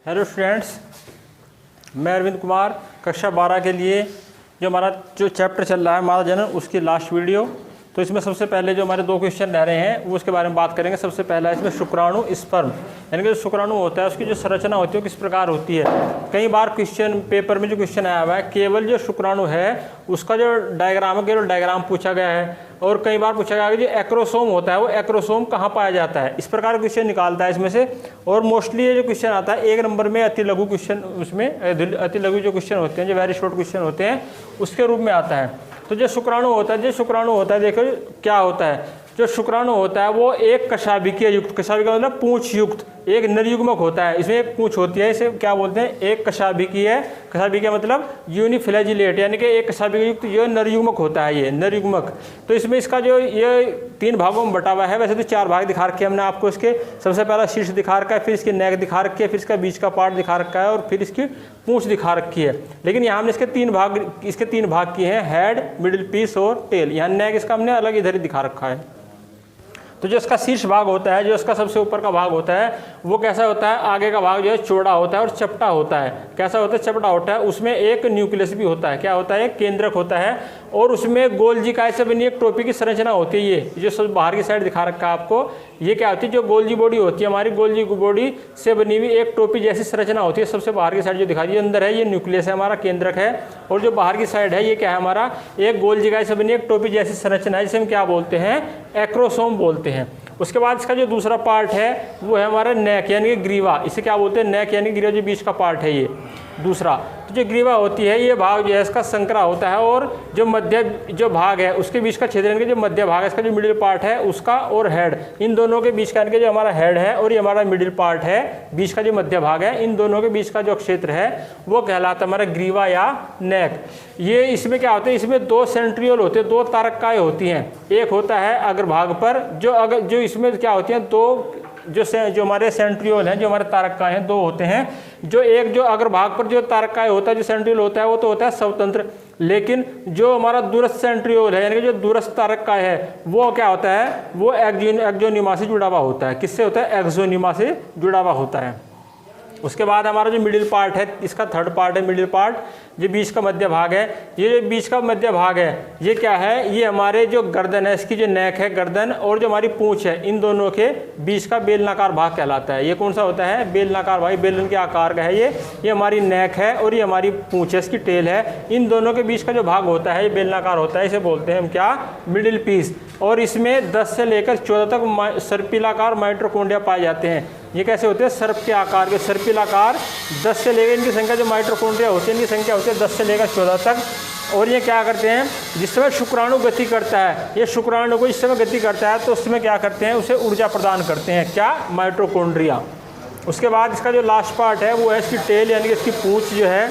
Hello students, मैं अरविंद कुमार कक्षा 12 के लिए जो हमारा चैप्टर चल रहा है मादा जनन, उसकी लास्ट वीडियो। तो इसमें सबसे पहले जो हमारे 2 क्वेश्चन रह रहे हैं वो उसके बारे में बात करेंगे। सबसे पहला इसमें शुक्राणु स्पर्म, यानी कि जो शुक्राणु होता है उसकी जो संरचना होती है वो किस प्रकार होती है। कई बार क्वेश्चन पेपर में जो क्वेश्चन आया हुआ है केवल जो शुक्राणु है उसका जो डायग्राम है केवल डायग्राम पूछा गया है, और कई बार पूछा गया कि जो एक्रोसोम होता है वो एक्रोसोम कहाँ पाया जाता है। इस प्रकार का क्वेश्चन निकालता है इसमें से। और मोस्टली ये जो क्वेश्चन आता है 1 नंबर में अति लघु क्वेश्चन, उसमें अति लघु जो क्वेश्चन होते हैं जो वेरी शॉर्ट क्वेश्चन होते हैं उसके रूप में आता है। तो जो शुक्राणु होता है देखो क्या होता है। जो शुक्राणु होता है वो एक कशाभिकीय युक्त, कशाभिकीय मतलब पूंछ युक्त एक नरयुग्मक होता है। इसमें एक पूंछ होती है, इसे क्या बोलते हैं, एक कशाभिकीय। कशाभिकीय मतलब यूनिफ्लैजिलेट, यानी कि एक कशाभिकीय युक्त जो नरयुग्मक होता है, ये नरयुग्मक। तो इसमें इसका जो ये 3 भागों में बटा हुआ है। वैसे तो 4 भाग दिखा रखे हमने आपको। इसके सबसे पहला शीर्ष दिखा रखा है, फिर इसकी नेक दिखा रखी है, फिर इसका बीच का पार्ट दिखा रखा है, और फिर इसकी पूंछ दिखा रखी है। लेकिन यहाँ हमने इसके 3 भाग किए हैं, हेड, मिडिल पीस और टेल। यहाँ नेक इसका हमने अलग इधर ही दिखा रखा है। तो जो इसका शीर्ष भाग होता है, जो इसका सबसे ऊपर का भाग होता है, वो कैसा होता है, आगे का भाग जो है चौड़ा होता है और चपटा होता है। कैसा होता है, चपटा होता है। उसमें एक न्यूक्लियस भी होता है। क्या होता है, एक केंद्रक होता है, और उसमें गोल्जिकाय से बनी एक टोपी की संरचना होती है। ये जो सब बाहर की साइड दिखा रखा है आपको, ये क्या होती है, जो गोल्जी बॉडी होती है हमारी, गोल्जी बॉडी से बनी हुई एक टोपी जैसी संरचना होती है। सबसे बाहर की साइड जो दिखाई, ये अंदर है, ये न्यूक्लियस है हमारा, केंद्रक है, और जो बाहर की साइड है ये क्या है हमारा, एक गोल्जिकाय से बनी एक टोपी जैसी संरचना है, जिसे हम क्या बोलते हैं, एक्रोसोम बोलते हैं। उसके बाद इसका जो दूसरा पार्ट है वो है हमारा नेक, यानी कि ग्रीवा। इसे क्या बोलते हैं, नेक यानी ग्रीवा, जो बीच का पार्ट है ये दूसरा। तो जो ग्रीवा होती है ये भाग जो है इसका संकरा होता है, और जो मध्य जो भाग है उसके बीच का छेद, यानी कि जो मध्य भाग है इसका जो मिडिल पार्ट है उसका, और हेड, इन दोनों के बीच का, यानी कि जो हमारा हेड है और ये हमारा मिडिल पार्ट है, बीच का जो मध्य भाग है, इन दोनों के बीच का जो क्षेत्र है वो कहलाता है हमारा ग्रीवा या नेक। ये इसमें क्या होता है, इसमें 2 सेंट्रियोल होते हैं, 2 तारकाएँ होती हैं। एक होता है अग्रभाग पर, जो इसमें क्या होती हैं, 2 जो हमारे सेंट्रियोल हैं, जो हमारे तारकाएँ हैं, 2 होते हैं। जो एक जो अग्रभाग पर जो तारकाएँ होता है, जो सेंट्रियोल होता है, वो तो होता है स्वतंत्र। लेकिन जो हमारा दूरस्थ सेंट्रियोल है, यानी कि जो दूरस्थ तारकाएँ है, वो क्या होता है, वो एक्सोनिमा से जुड़ा हुआ होता है। किससे होता है, एक्सोनिमा से जुड़ा हुआ होता है। उसके बाद हमारा जो मिडिल पार्ट है, इसका 3rd पार्ट है मिडिल पार्ट, जो बीच का मध्य भाग है। ये जो बीच का मध्य भाग है ये क्या है, ये हमारे जो गर्दन है, इसकी जो नेक है गर्दन, और जो हमारी पूंछ है, इन दोनों के बीच का बेलनाकार भाग कहलाता है। ये कौन सा होता है, बेलनाकार भाग, बेलन के आकार का है ये हमारी नेक है, और ये हमारी पूंछ है, इसकी टेल है। इन दोनों के बीच का जो भाग होता है ये बेलनाकार होता है, इसे बोलते हैं हम क्या, मिडिल पीस। और इसमें 10 से लेकर 14 तक सर्पिलाकार माइटोकॉन्ड्रिया पाए जाते हैं। ये कैसे होते हैं, सर्प के आकार के, सर्पिलाकार। 10 से लेकर इनकी संख्या जो माइटोकॉन्ड्रिया होती है इनकी संख्या होती है 10 से लेकर 14 तक। और ये क्या करते हैं, जिस समय शुक्राणु गति करता है, ये शुक्राणु को जिस समय गति करता है तो उस समय क्या करते हैं, उसे ऊर्जा प्रदान करते हैं, क्या, माइटोकॉन्ड्रिया। उसके बाद इसका जो लास्ट पार्ट है वो है इसकी टेल, यानी कि इसकी पूंछ जो है,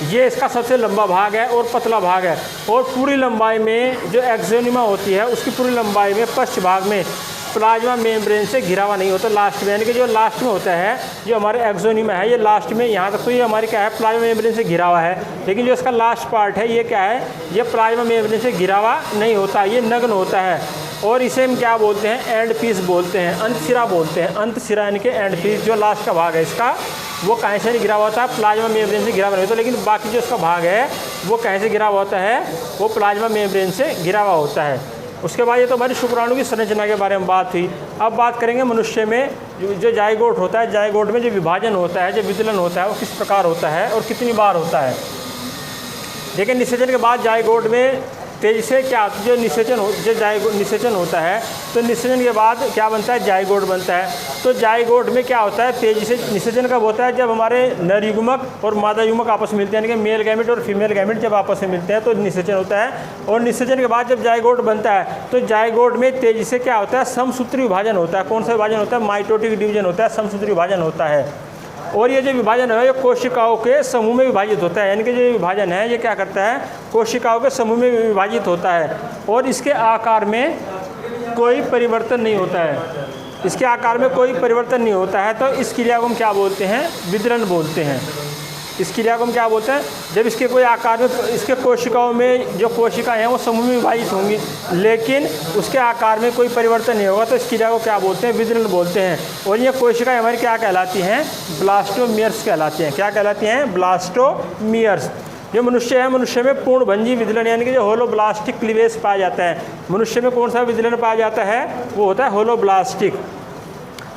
ये इसका सबसे लंबा भाग है और पतला भाग है। और पूरी लंबाई में जो एक्सोनिमा होती है उसकी पूरी लंबाई में पश्च भाग में प्लाज्मा मेम्ब्रेन से घिरा हुआ नहीं होता लास्ट में, यानी कि जो लास्ट में होता है, जो हमारे एक्सोनिमा है ये लास्ट में, यहाँ तक तो ये हमारी क्या है, प्लाज्मा मेम्ब्रेन से घिरा हुआ है। लेकिन जो इसका लास्ट पार्ट है ये क्या है, ये प्लाज्मा मेम्ब्रेन से घिरा हुआ नहीं होता, ये नग्न होता है। और इसे हम क्या बोलते हैं, एंड पीस बोलते हैं, अंत सिरा बोलते हैं, अंत सिरा यानी कि एंड पीस। जो लास्ट का भाग है इसका वो कहीं से नहीं घिरा हुआ होता है, प्लाज्मा मेम्ब्रेन से घिरा हुआ नहीं होता। लेकिन बाकी जो इसका भाग है वो कहीं से घिरा हुआ होता है, वो प्लाज्मा मेम्ब्रेन से घिरा हुआ होता है। उसके बाद ये तो हमारी शुक्राणु की संरचना के बारे में बात हुई। अब बात करेंगे मनुष्य में जो जाइगोट होता है, जाइगोट में जो विभाजन होता है, जो विदलन होता है, वो किस प्रकार होता है और कितनी बार होता है। देखिए, निषेचन के बाद जाइगोट में तेजी से क्या, जो निषेचन होता है, तो निषेचन के बाद क्या बनता है, जाइगोट बनता है। तो जाइगोट में क्या होता है, तेजी से निषेचन कब होता है, जब हमारे नरयुग्मक और मादा युग्मक आपस में मिलते हैं, यानी कि मेल गैमेट और फीमेल गैमेट जब आपस में मिलते हैं तो निषेचन होता है। और निषेचन के बाद जब जाइगोट बनता है तो जाइगोट में तेजी से क्या होता है, समसूत्री विभाजन होता है। कौन सा विभाजन होता है, माइटोटिक डिवीजन होता है, समसूत्री विभाजन होता है। और ये जो विभाजन है ये कोशिकाओं के समूह में विभाजित होता है, यानी कि जो विभाजन है ये क्या करता है, कोशिकाओं के समूह में विभाजित होता है। और इसके आकार में कोई परिवर्तन नहीं होता है, इसके आकार में कोई परिवर्तन नहीं होता है। तो इस क्रिया को हम क्या बोलते हैं, विदलन बोलते हैं। इस क्रिया को हम क्या बोलते हैं, जब इसके कोई आकार में, इसके कोशिकाओं में जो कोशिकाएं हैं वो समूह में विभाजित होंगी लेकिन उसके आकार में कोई परिवर्तन नहीं होगा, तो इस क्रिया को क्या बोलते हैं, विदलन बोलते हैं। और ये कोशिकाएं हमारी क्या कहलाती हैं, ब्लास्टोमियर्स कहलाती हैं। क्या कहलाती हैं, ब्लास्टोमियर्स। जो मनुष्य है, मनुष्य में पूर्णभंजी विदलन यानी कि जो होलोब्लास्टिक क्लीवेज पाया जाता है। मनुष्य में कौन सा विदलन पाया जाता है, वो होता है होलोब्लास्टिक।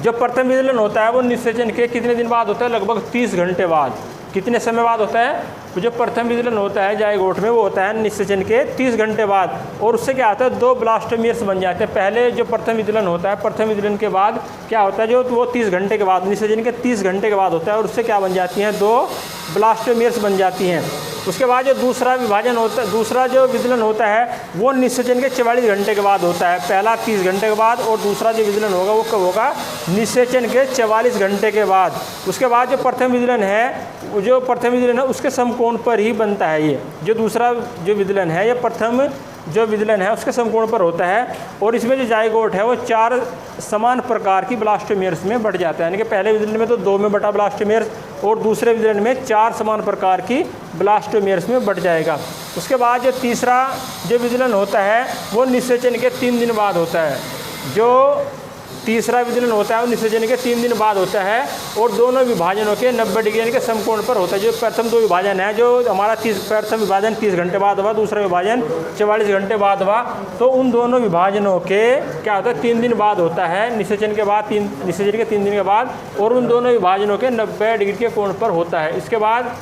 जो प्रथम विदलन होता है वो निषेचन के कितने दिन बाद होता है, लगभग 30 घंटे बाद। कितने समय बाद होता है, तो जो प्रथम विदलन होता है जायगोट में वो होता है निषेचन के 30 घंटे बाद। और उससे क्या होता है, 2 ब्लास्टोमियर्स बन जाते हैं। पहले जो प्रथम विदलन होता है, प्रथम विदलन के बाद क्या होता है, जो वो 30 घंटे के बाद, निषेचन के 30 घंटे के बाद होता है और उससे क्या बन जाती हैं, 2 ब्लास्टोमियर्स बन जाती हैं। उसके बाद जो दूसरा विभाजन होता है, दूसरा जो विदलन होता है वो निषेचन के 44 घंटे के बाद होता है। पहला 30 घंटे के बाद और दूसरा जो विदलन होगा वो कब होगा, निषेचन के 44 घंटे के बाद। उसके बाद जो प्रथम विदलन है, जो प्रथम विदलन है उसके समकोण पर ही बनता है। ये जो दूसरा जो विदलन है, ये प्रथम जो विदलन है उसके समकोण पर होता है। और इसमें जो जायगोट है वो 4 समान प्रकार की ब्लास्टोमियर्स में बढ़ जाता है। यानी कि पहले विदलन में तो 2 में बटा ब्लास्टोमियर्स और दूसरे विदलन में 4 समान प्रकार की ब्लास्टोमियर्स में बढ़ जाएगा। उसके बाद जो तीसरा जो विदलन होता है वो निषेचन के 3 दिन बाद होता है। जो तीसरा विदलन होता है वो निषेचन के 3 दिन बाद होता है और दोनों विभाजनों के 90 डिग्री यानी कि समकोण पर होता है। जो प्रथम 2 विभाजन है, जो हमारा प्रथम विभाजन 30 घंटे बाद हुआ, दूसरा विभाजन 44 घंटे बाद हुआ, तो उन दोनों विभाजनों के क्या होता है, 3 दिन बाद होता है निषेचन के बाद, निषेचन के 3 दिन के बाद, और उन दोनों विभाजनों के 90 डिग्री के कोण पर होता है। इसके बाद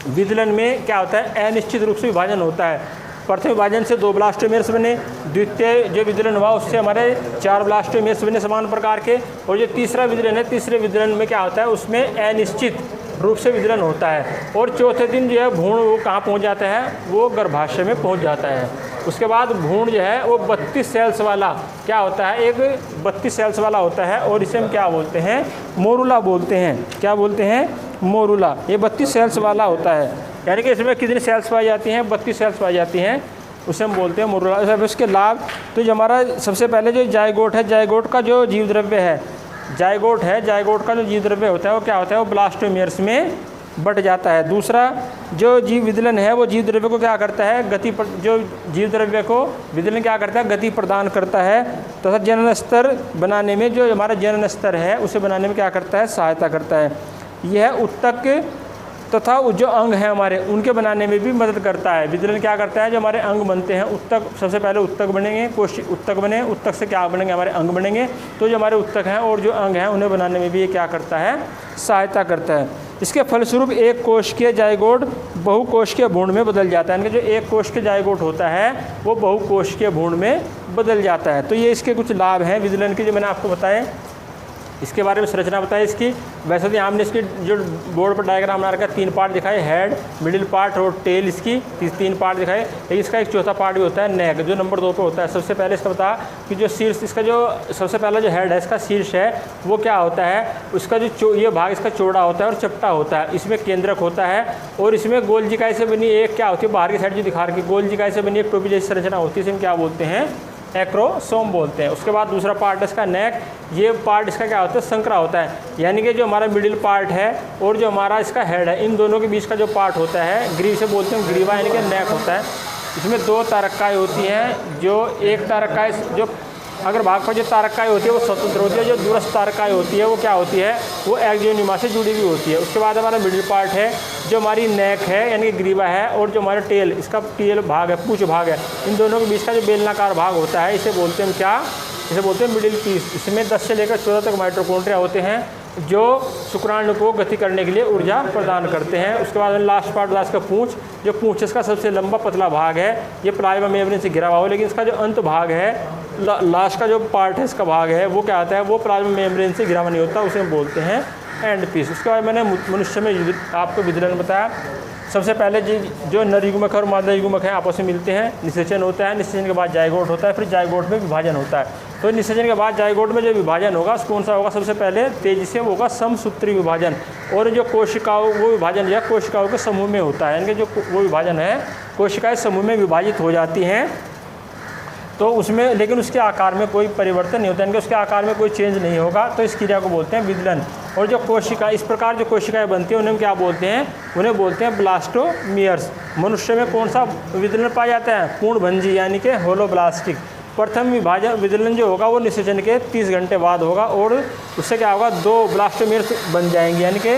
विदलन में क्या होता है, अनिश्चित रूप से विभाजन होता है। प्रथम विभाजन से 2 ब्लास्टोमियर्स बने, द्वितीय जो विदलन हुआ उससे हमारे 4 ब्लास्टोमियर्स बने समान प्रकार के। और जो तीसरा विदलन है, तीसरे विदलन में क्या होता है, उसमें अनिश्चित रूप से विदलन होता है। और चौथे दिन जो है भ्रूण वो कहाँ पहुँच जाता है, वो गर्भाशय में पहुँच जाता है। उसके बाद भ्रूण जो है वो 32 सेल्स वाला क्या होता है, एक 32 सेल्स वाला होता है और इसे हम क्या बोलते हैं, मोरूला बोलते हैं। क्या बोलते हैं, मोरूला। ये 32 सेल्स वाला होता है। यानी कि इसमें कितनी सेल्स पाई जाती हैं, 32 सेल्स पाई जाती हैं, उसे हम बोलते हैं मोरूला। अब इसके लाभ, तो जो हमारा सबसे पहले जो जायगोट है, जायगोट का जो जीव द्रव्य है, जायगोट है, जायगोट का जो जीव द्रव्य होता है वो क्या होता है, वो ब्लास्टोमियर्स में बढ़ जाता है। दूसरा जो जीव विदलन है वो जीव द्रव्य को क्या करता है, गति, जो जीव द्रव्य को विदलन क्या करता है, गति प्रदान करता है तथा जनन स्तर बनाने में, जो हमारा जनन स्तर है उसे बनाने में क्या करता है, सहायता करता है। यह उत्तक तथा जो अंग हैं हमारे उनके बनाने में भी मदद करता है। विदलन क्या करता है, जो हमारे अंग बनते हैं, उत्तक, सबसे पहले उत्तक बनेंगे, कोशिक उत्तक बने, उत्तक से क्या बनेंगे, हमारे अंग बनेंगे। तो जो हमारे उत्तक हैं और जो अंग हैं उन्हें बनाने में भी ये क्या करता है, सहायता करता है। इसके फलस्वरूप एक कोशिकीय जायगोट बहुकोशिकीय भ्रूण में बदल जाता है। यानी कि जो एक कोश के जायगोट होता है वो बहुकोशिकीय भ्रूण में बदल जाता है। तो ये इसके कुछ लाभ हैं विदलन के, जो मैंने आपको बताए। इसके बारे में संरचना बताई इसकी। वैसे तो हमने इसकी जो बोर्ड पर डायग्राम बना रखा है, 3 पार्ट दिखाए, हेड, मिडिल पार्ट और टेल, इसकी 3 पार्ट दिखाए। लेकिन इसका एक चौथा पार्ट भी होता है, नेक, जो नंबर 2 पे होता है। सबसे पहले इसका बता कि जो शीर्ष, इसका जो सबसे पहला जो हेड है, इसका शीर्ष है, वो क्या होता है, उसका जो ये भाग इसका चौड़ा होता है और चपटा होता है। इसमें केंद्रक होता है और इसमें गोलजिकाई से बनी एक क्या होती है, बाहर की साइड जो दिखा रखी, गोलजिकाई से बनी एक टोपी जैसी संरचना होती है, इसे हम क्या बोलते हैं, एक्रोसोम बोलते हैं। उसके बाद दूसरा पार्ट इसका नेक, ये पार्ट इसका क्या होता है, संकरा होता है। यानी कि जो हमारा मिडिल पार्ट है और जो हमारा इसका हेड है, इन दोनों के बीच का जो पार्ट होता है, ग्रीव से बोलते हैं, ग्रीवा यानी कि नेक होता है। इसमें 2 तारकाएँ होती हैं। जो एक तारकाएँ, जो अगर भाग पर जो तारकाएँ होती है वो स्वतंत्र होती है, जो दूरस्थ तारकाएँ होती है वो क्या होती है, वो एक्सोनिमा से जुड़ी हुई होती है। उसके बाद हमारा मिडिल पार्ट है, जो हमारी नेक है यानी कि ग्रीवा है, और जो हमारा टेल, इसका टेल भाग है, पूंछ भाग है, इन दोनों के बीच का जो बेलनाकार भाग होता है, इसे बोलते हैं क्या, इसे बोलते हैं मिडिल पीस। इसमें 10 से लेकर 14 तक माइटोकॉन्ड्रिया होते हैं जो शुक्राणु को गति करने के लिए ऊर्जा प्रदान करते हैं। उसके बाद लास्ट पार्ट होता है इसका पूंछ, जो पूंछ इसका सबसे लंबा पतला भाग है, ये प्लाज्मा मेम्ब्रेन से घिरा हुआ हो, लेकिन इसका जो अंत भाग है, लास्ट का जो पार्ट है इसका भाग है, वो क्या आता है, वो प्लाज्मा मेम्ब्रेन से घिरा हुआ नहीं होता, उसे हम बोलते हैं एंड पीस। उसके बाद मैंने मनुष्य में आपको विदलन बताया। सबसे पहले जो नर युग्मक और मादा युग्मक हैं आपस में मिलते हैं, निषेचन होता है, निषेचन के बाद जायगोट होता है, फिर जायगोट में विभाजन होता है। तो निषेचन के बाद जायगोट में जो विभाजन होगा कौन सा होगा, सबसे पहले तेजी से वो होगा समसूत्री विभाजन। और जो कोशिकाओं, वो विभाजन या कोशिकाओं के समूह में होता है, यानी कि जो वो विभाजन है कोशिकाएं समूह में विभाजित हो जाती हैं, तो उसमें लेकिन उसके आकार में कोई परिवर्तन नहीं होता, यानी कि उसके आकार में कोई चेंज नहीं होगा, तो इस क्रिया को बोलते हैं विदलन। और जो कोशिका, इस प्रकार जो कोशिकाएं बनती हैं उन्हें क्या बोलते हैं? उन्हें बोलते हैं ब्लास्टोमियर्स। मनुष्य में कौन सा विदलन पाया जाता है? पूर्णभंजी यानी कि होलोब्लास्टिक। प्रथम विदलन जो होगा वो निषेचन के 30 घंटे बाद होगा और उससे क्या होगा? 2 ब्लास्टोमियर्स बन जाएंगे, यानी कि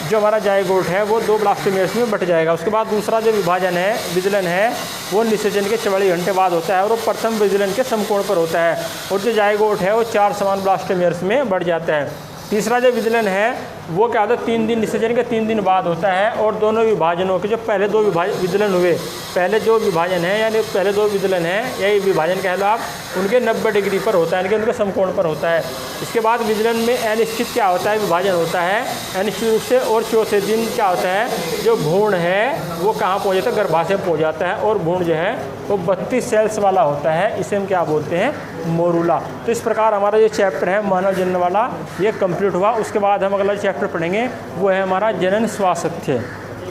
जो हमारा जाइगोट है वो 2 ब्लास्टोमियर्स में बट जाएगा। उसके बाद दूसरा जो विदलन है वो निषेचन के 44 घंटे बाद होता है और वो प्रथम विदलन के समकोण पर होता है और जो जाइगोट है वो 4 समान ब्लास्टोमियर्स में बढ़ जाता है। तीसरा जो विदलन है वो क्या होता है? 3 दिन, निषेचन के 3 दिन बाद होता है और दोनों विभाजनों के जो पहले 2 विदलन हुए, पहले जो विभाजन है यानी पहले 2 विदलन हैं, यही विभाजन कह लो आप, उनके 90 डिग्री पर होता है, यानी कि उनके समकोण पर होता है। इसके बाद विदलन में अनिश्चित क्या होता है? विभाजन होता है अनिश्चित रूप से। और चौथे दिन क्या होता है? जो भ्रूण है वो कहाँ पहुँच जाता है? गर्भाशय पहुँच जाता है और भ्रूण जो है वो 32 सेल्स वाला होता है। इसे हम क्या बोलते हैं? मोरूला। तो इस प्रकार हमारा ये चैप्टर है मानव जनन वाला ये कंप्लीट हुआ। उसके बाद हम अगला चैप्टर पढ़ेंगे, वो है हमारा जनन स्वास्थ्य।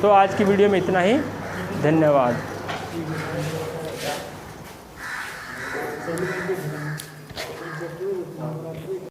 तो आज की वीडियो में इतना ही, धन्यवाद।